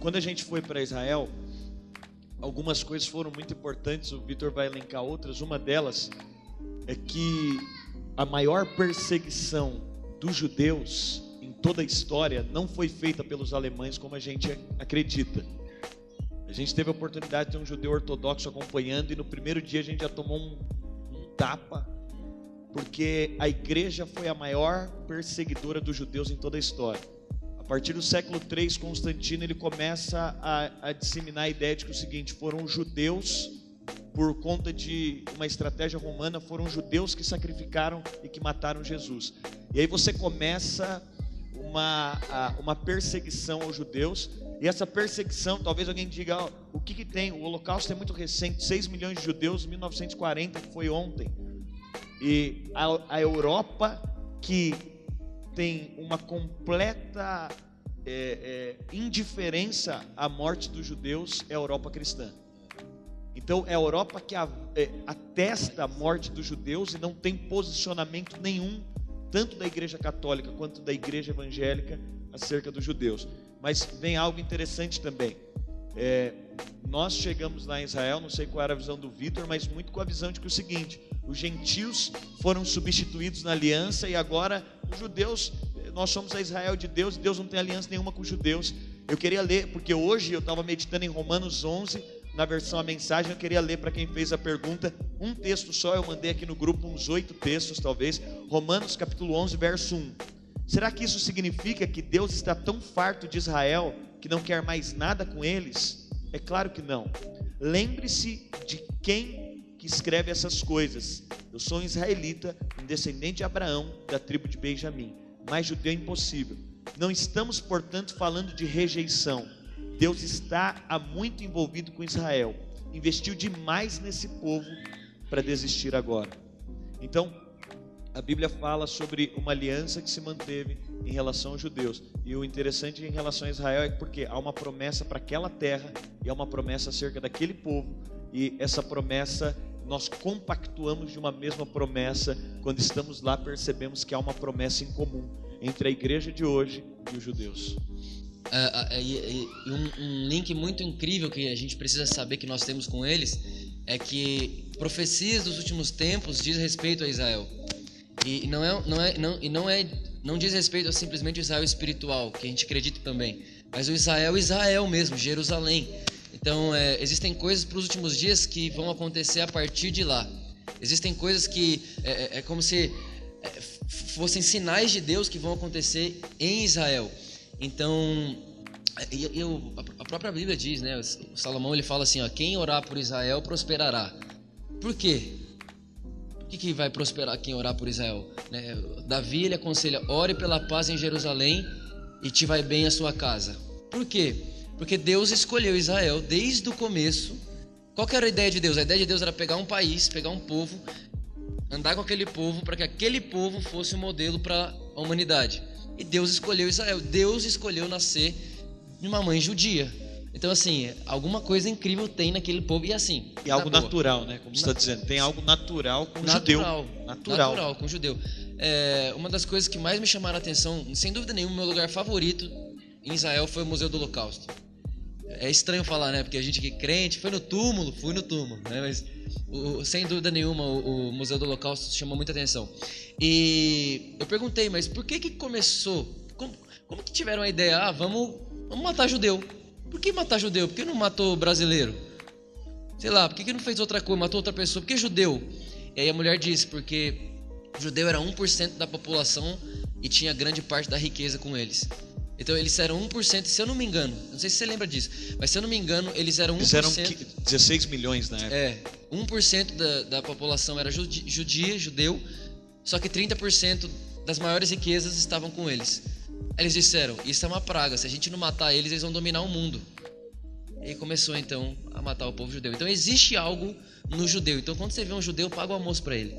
quando a gente foi para Israel, algumas coisas foram muito importantes. O Vitor vai elencar outras. Uma delas é que a maior perseguição dos judeus em toda a história não foi feita pelos alemães como a gente acredita. A gente teve a oportunidade de ter um judeu ortodoxo acompanhando, e no primeiro dia a gente já tomou um tapa, porque a igreja foi a maior perseguidora dos judeus em toda a história. A partir do século III, Constantino ele começa a disseminar a ideia de que o seguinte: foram os judeus, por conta de uma estratégia romana, foram os judeus que sacrificaram e que mataram Jesus. E aí você começa uma perseguição aos judeus. E essa perseguição, talvez alguém diga, o que tem? O Holocausto é muito recente, 6 milhões de judeus, 1940, que foi ontem. E a Europa, que tem uma completa indiferença à morte dos judeus, é a Europa cristã. Então é a Europa que atesta a morte dos judeus e não tem posicionamento nenhum, tanto da igreja católica quanto da igreja evangélica, acerca dos judeus. Mas vem algo interessante também. Nós chegamos lá em Israel, não sei qual era a visão do Vitor, mas muito com a visão de que o seguinte: os gentios foram substituídos na aliança, e agora os judeus, nós somos a Israel de Deus, e Deus não tem aliança nenhuma com os judeus. Eu queria ler, porque hoje eu estava meditando em Romanos 11, na versão A Mensagem. Eu queria ler para quem fez a pergunta um texto só. Eu mandei aqui no grupo uns 8 textos talvez. Romanos capítulo 11, verso 1. Será que isso significa que Deus está tão farto de Israel que não quer mais nada com eles? É claro que não. Lembre-se de quem que escreve essas coisas. Eu sou um israelita, um descendente de Abraão, da tribo de Benjamim, mas judeu impossível. Não estamos, portanto, falando de rejeição. Deus está há muito envolvido com Israel. Investiu demais nesse povo para desistir agora. Então, a Bíblia fala sobre uma aliança que se manteve em relação aos judeus. E o interessante em relação a Israel é porque há uma promessa para aquela terra e há uma promessa acerca daquele povo. E essa promessa, nós compactuamos de uma mesma promessa. Quando estamos lá, percebemos que há uma promessa em comum entre a igreja de hoje e os judeus. Um link muito incrível que a gente precisa saber que nós temos com eles é que profecias dos últimos tempos diz respeito a Israel. E não diz respeito a simplesmente o Israel espiritual, que a gente acredita também, mas o Israel mesmo, Jerusalém. Então existem coisas para os últimos dias que vão acontecer a partir de lá. Existem coisas que é como se fossem sinais de Deus que vão acontecer em Israel. Então a própria Bíblia diz, né? O Salomão ele fala assim, quem orar por Israel prosperará. Por quê? Por que vai prosperar quem orar por Israel? Davi ele aconselha: ore pela paz em Jerusalém e te vai bem a sua casa. Por quê? Porque Deus escolheu Israel desde o começo. Qual que era a ideia de Deus? A ideia de Deus era pegar um país, pegar um povo, andar com aquele povo para que aquele povo fosse um modelo para a humanidade. E Deus escolheu Israel. Deus escolheu nascer de uma mãe judia. Então, assim, alguma coisa incrível tem naquele povo. E assim, e algo natural, né? Como você está dizendo, tem algo natural com o judeu. Natural com o judeu. Uma das coisas que mais me chamaram a atenção, sem dúvida nenhuma, meu lugar favorito em Israel foi o Museu do Holocausto. É estranho falar, né? Porque a gente que é crente, fui no túmulo, né? Mas sem dúvida nenhuma o Museu do Holocausto chamou muita atenção. E eu perguntei, mas por que começou? Como que tiveram a ideia? Vamos matar judeu. Por que matar judeu? Por que não matou brasileiro? Sei lá, por que não fez outra coisa, matou outra pessoa? Por que judeu? E aí a mulher disse, porque judeu era 1% da população e tinha grande parte da riqueza com eles. Então eles eram 1%, se eu não me engano, não sei se você lembra disso, mas se eu não me engano, eles eram 1%. Eles eram 16 milhões na época. 1% da população era judeu, só que 30% das maiores riquezas estavam com eles. Aí eles disseram, isso é uma praga, se a gente não matar eles, eles vão dominar o mundo. E começou então a matar o povo judeu. Então existe algo no judeu. Então quando você vê um judeu, paga o almoço para ele.